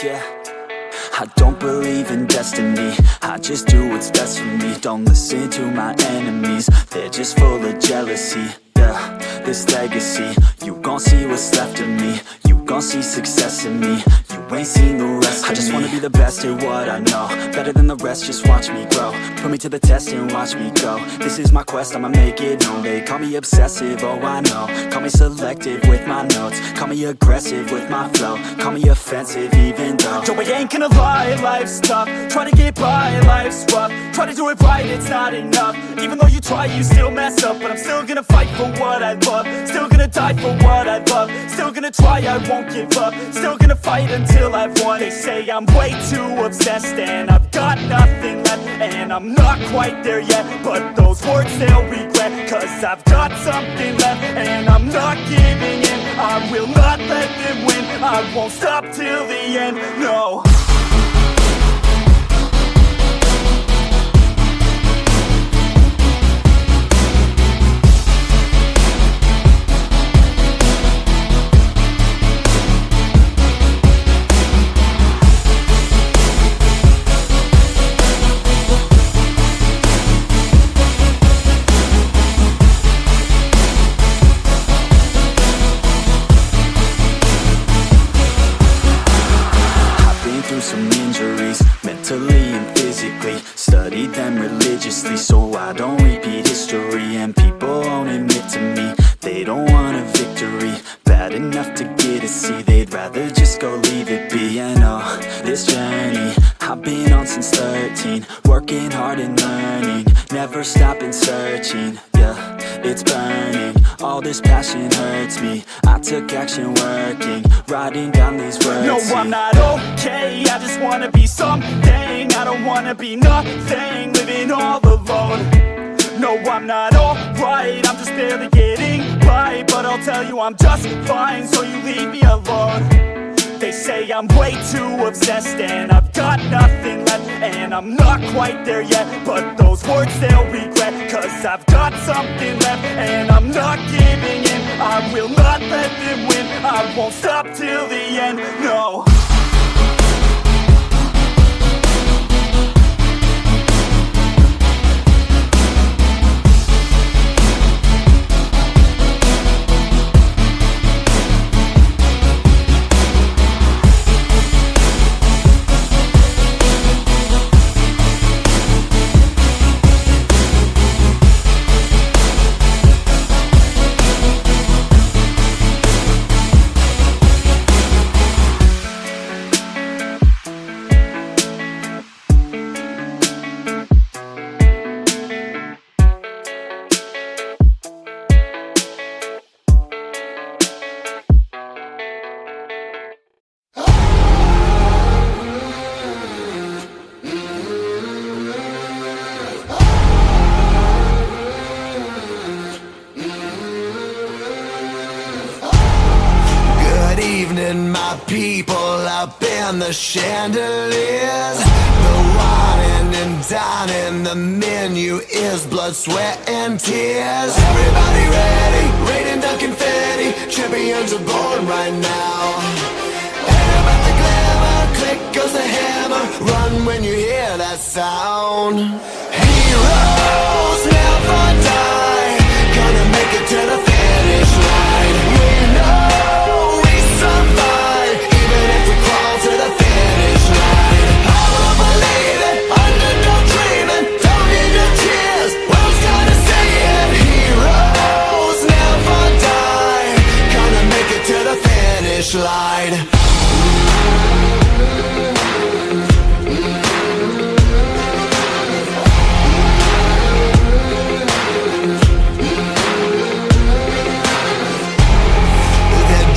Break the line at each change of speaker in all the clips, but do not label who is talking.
Yeah, I don't believe in destiny, I just do what's best for me. Don't listen to my enemies, they're just full of jealousy. Yeah, this legacy, you gon' see what's left of me. You gon' see success in me, you ain't seen the rest of me. I just wanna be the best at what I know, better than the rest, just watch me grow. Put me to the test and watch me go. This is my quest, I'ma make it known. They call me obsessive, oh I know. Call me selective with my notes, call me aggressive with my flow, call me offensive even though yo, I ain't gonna lie, life's tough. Try to get by, life's rough. Try to do it right, it's not enough. Even though you try, you still mess up. But I'm still gonna fight for what I love, still gonna die for what I love, still gonna try, I won't give up, still gonna fight until I've won. They say I'm way too obsessed and I've got nothing left, and I'm not quite there yet, but those words they'll regret, cause I've got something left and I'm not giving in. I will not let them win, I won't stop till the end, no. Some injuries, mentally and physically. Studied them religiously so I don't repeat history. And people won't admit to me they don't want a victory bad enough to get a C. They'd rather just go leave it be. And oh, this journey I've been on since 13, working hard and learning, never stopping searching. Yeah, it's burning, all this passion hurts me. I took action working, writing down these words. No, I'm not okay, I just wanna be something. I don't wanna be nothing, living all alone. No, I'm not alright, I'm just barely getting by. But I'll tell you I'm just fine, so you leave me alone. They say I'm way too obsessed and I've got nothing left, and I'm not quite there yet, but those words they'll regret, cause I've got something left and I'm not giving in. I will not let them win, I won't stop till the end, no.
My people up in the chandeliers, the wine and dining, the menu is blood, sweat and tears. Everybody ready, raining down confetti, champions are born right now. Ain't about the glamour, click goes the hammer, run when you hear that sound. Heroes never die, gonna make it to the finish line. We know we survive, even if we crawl to the finish line. I don't believe it, underdog dreaming, don't need your tears, world's gonna say it. Heroes never die, gonna make it to the finish line.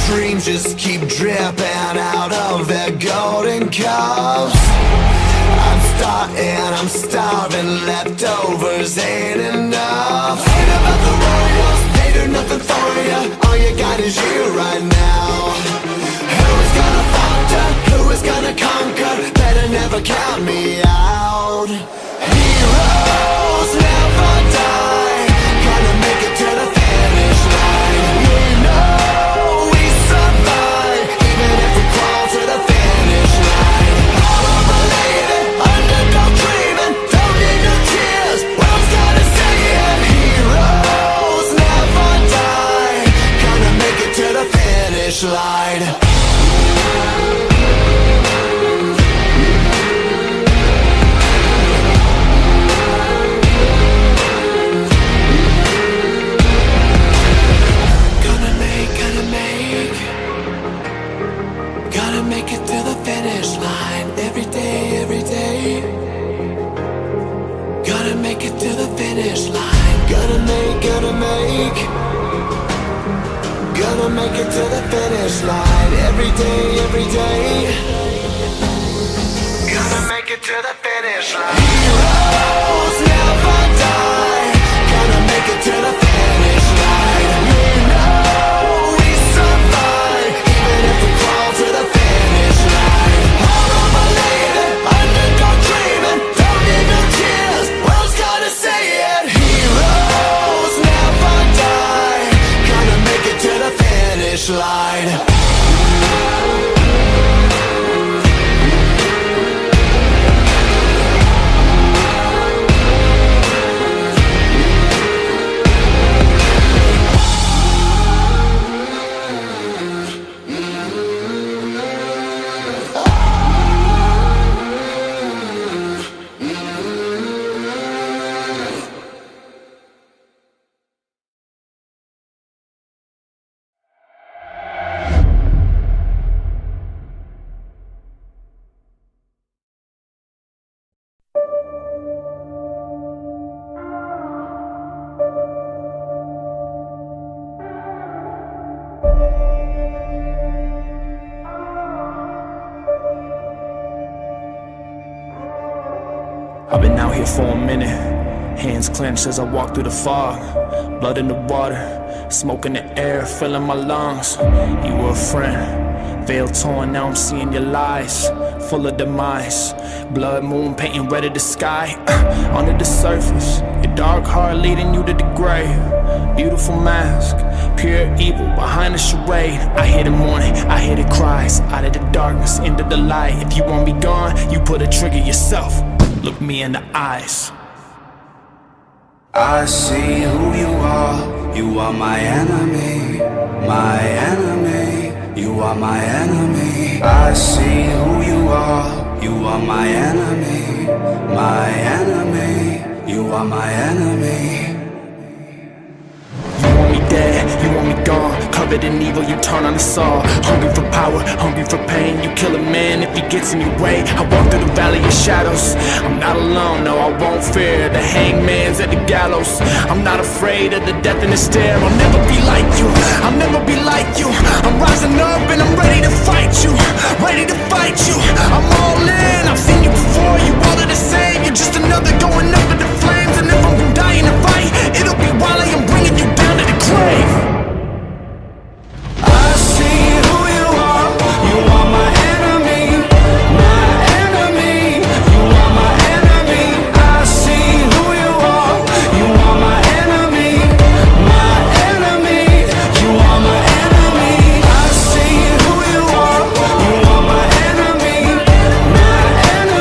Dreams just keep dripping out of their golden cups. I'm starving, leftovers ain't enough. Ain't about the royals, they do nothing for you. All you got is you right now. Who is gonna falter? Who is always gonna conquer, better never count me out. Heroes never die, gonna make it to the finish line. We know we survive, even if we crawl to the finish line. Hero believing, underdog dreaming, don't need no tears, world's gotta say it. Heroes never die, gonna make it to the finish line. Gotta make it to the finish line. Every day, every day. Gotta make it to the finish line. Gotta make it to the finish line. Every day, every day. Gotta make it to the finish line. Heroes never die. Gotta make it to the finish line. We know we survive, even if we crawl to the finish line. Hero believing, underdog dreaming, don't need no tears, world's gotta say it. Heroes never die, gonna make it to the finish line.
I've been out here for a minute, hands clenched as I walk through the fog. Blood in the water, smoke in the air, filling my lungs. You were a friend, veil torn, now I'm seeing your lies, full of demise. Blood moon painting red of the sky, under the surface, your dark heart leading you to the grave. Beautiful mask, pure evil behind the charade. I hear the mourning, I hear the cries, out of the darkness, into the light. If you want me gone, you put a trigger yourself. Look me in the eyes.
I see who you are my enemy, my enemy, you are my enemy. I see who you are my enemy, my enemy, you are my enemy.
You want me dead, you want me gone, covered in evil, you turn on the saw. Hungry for power, hungry for pain, you kill a man if he gets in your way. I walk through the valley of shadows, I'm not alone, no I won't fear. The hangman's at the gallows, I'm not afraid of the death in the stare. I'll never be like you, I'll never be like you. I'm rising up and I'm ready to fight you, ready to fight you. I'm all in, I've seen you before, you all are the same. You're just another going up in the flames. And if I'm dying to fight, it'll be while I am bringing you down to the grave.
I see who you are my enemy, my enemy, you are my enemy. I see who you are my enemy, my enemy, you are my enemy. I see who you are my enemy, my enemy.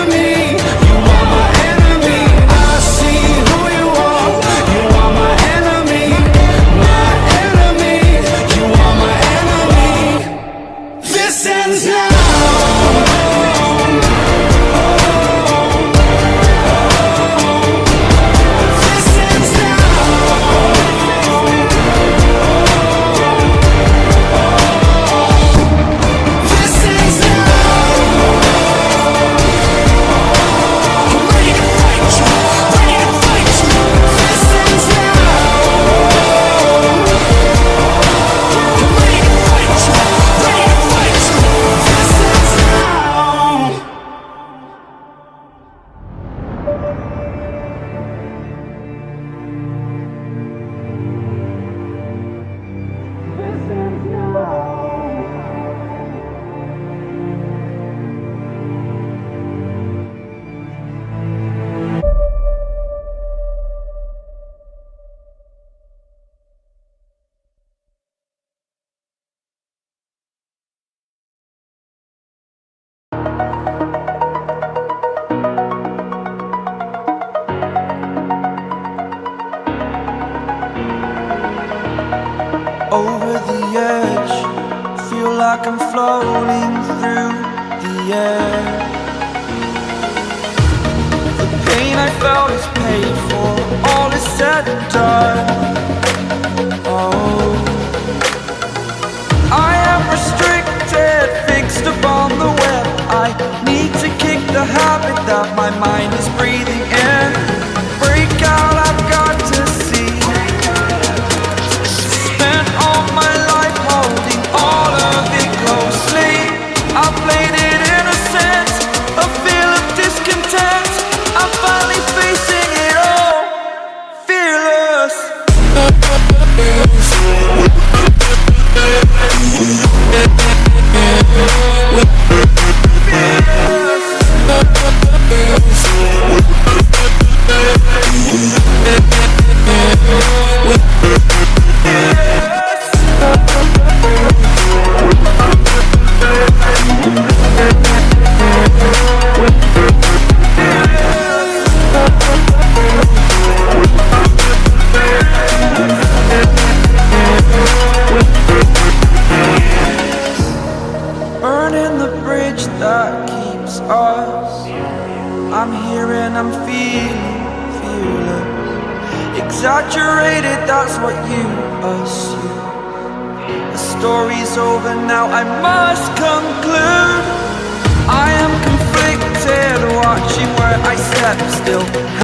I'm floating through the air. The pain I felt is paid for, all is said and done. Oh, I am restricted, fixed upon the web. I need to kick the habit that my mind is breathing in. Break out, I've got to see. Spent all my life holding all of it closely. I played it innocent, a feel of discontent. I'm finally facing it all, fearless. Burning the bridge that keeps us. I'm here and I'm feeling fearless. Exaggerated, that's what you assume. The story's over now, I must conclude. I am conflicted, watching where I step still.